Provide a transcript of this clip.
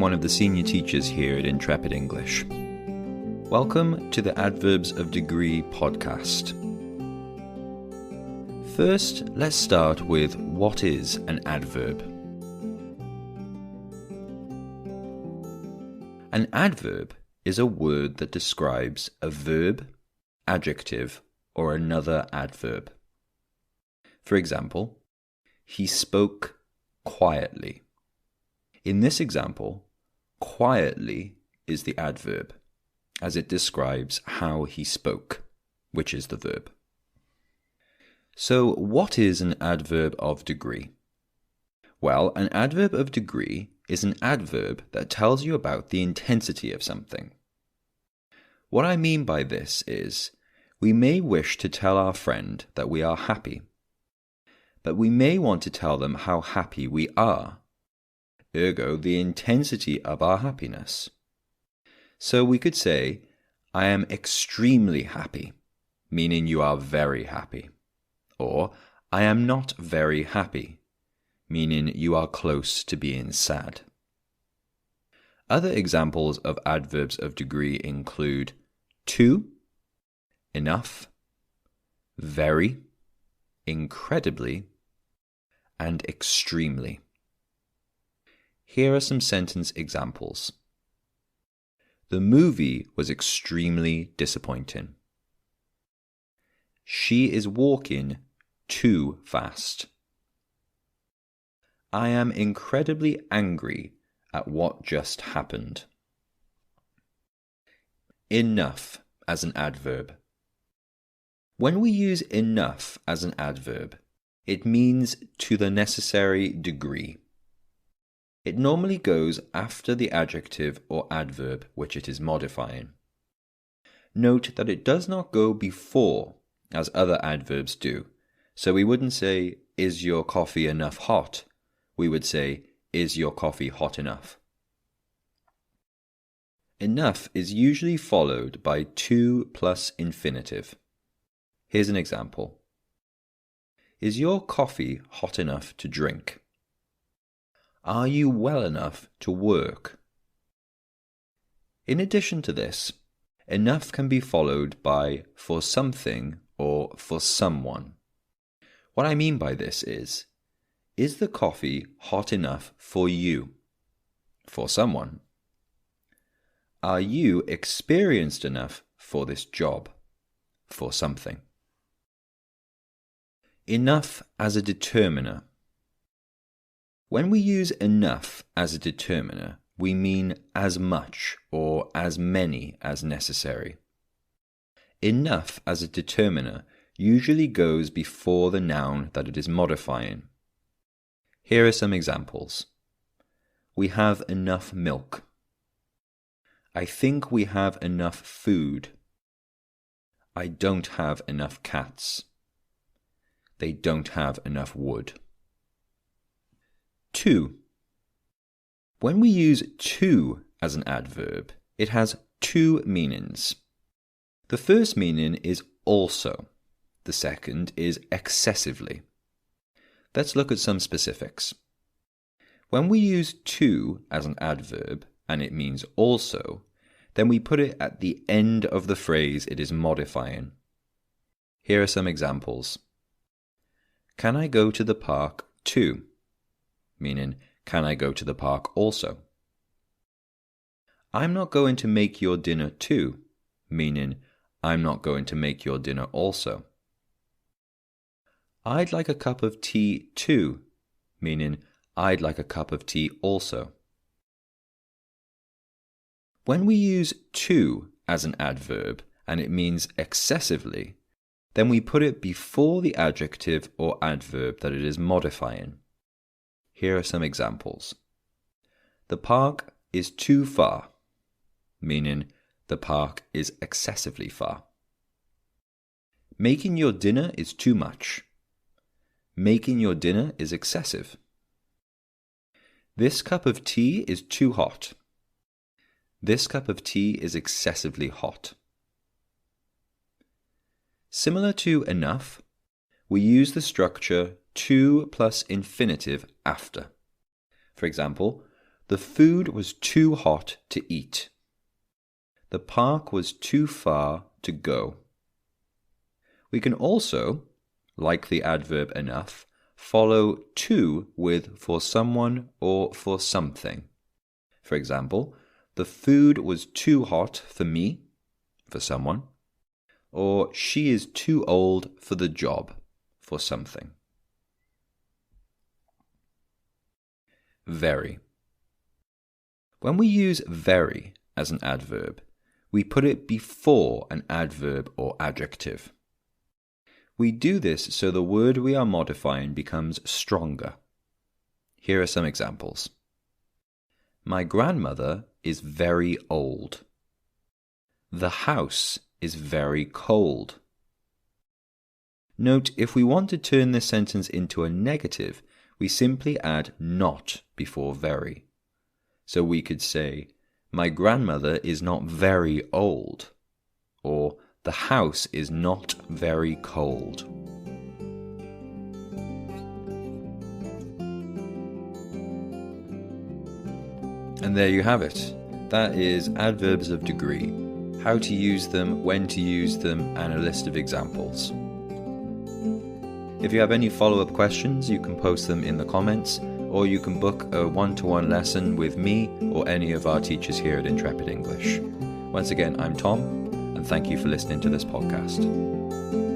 I'm one of the senior teachers here at Intrepid English. Welcome to the Adverbs of Degree podcast. First, let's start with what is an adverb. An adverb is a word that describes a verb, adjective, or another adverb. For example, he spoke quietly. In this example, quietly is the adverb, as it describes how he spoke, which is the verb. So, what is an adverb of degree? Well, an adverb of degree is an adverb that tells you about the intensity of something. What I mean by this is, we may wish to tell our friend that we are happy, but we may want to tell them how happy we are, ergo the intensity of our happiness. So we could say, I am extremely happy, meaning you are very happy. Or, I am not very happy, meaning you are close to being sad. Other examples of adverbs of degree include to, enough, very, incredibly, and extremely. Here are some sentence examples. The movie was extremely disappointing. She is walking too fast. I am incredibly angry at what just happened. Enough as an adverb. When we use enough as an adverb, it means to the necessary degree. It normally goes after the adjective or adverb which it is modifying. Note that it does not go before, as other adverbs do. So we wouldn't say, is your coffee enough hot? We would say, is your coffee hot enough? Enough is usually followed by to plus infinitive. Here's an example. Is your coffee hot enough to drink? Are you well enough to work? In addition to this, enough can be followed by for something or for someone. What I mean by this is the coffee hot enough for you? For someone. Are you experienced enough for this job? For something. Enough as a determiner. When we use enough as a determiner, we mean as much or as many as necessary. Enough as a determiner usually goes before the noun that it is modifying. Here are some examples. We have enough milk. I think we have enough food. I don't have enough cats. They don't have enough wood. To. When we use to as an adverb, it has two meanings. The first meaning is also. The second is excessively. Let's look at some specifics. When we use to as an adverb, and it means also, then we put it at the end of the phrase it is modifying. Here are some examples. Can I go to the park too? Meaning, can I go to the park also? I'm not going to make your dinner too, meaning, I'm not going to make your dinner also. I'd like a cup of tea too, meaning, I'd like a cup of tea also. When we use to as an adverb, and it means excessively, then we put it before the adjective or adverb that it is modifying. Here are some examples. The park is too far, meaning the park is excessively far. Making your dinner is too much. Making your dinner is excessive. This cup of tea is too hot. This cup of tea is excessively hot. Similar to enough, we use the structure to plus infinitive after. For example, The food was too hot to eat. The park was too far to go. We can also, like the adverb enough, follow to with for someone or for something. For example, the food was too hot for me, for someone, or she is too old for the job, for something. Very. When we use very as an adverb, we put it before an adverb or adjective. We do this so the word we are modifying becomes stronger. Here are some examples. My grandmother is very old. The house is very cold. Note, if we want to turn this sentence into a negative, we simply add not before very. So we could say, my grandmother is not very old, or the house is not very cold. And there you have it. That is adverbs of degree, how to use them, when to use them, and a list of examples. If you have any follow-up questions, you can post them in the comments, or you can book a one-to-one lesson with me or any of our teachers here at Intrepid English. Once again, I'm Tom, and thank you for listening to this podcast.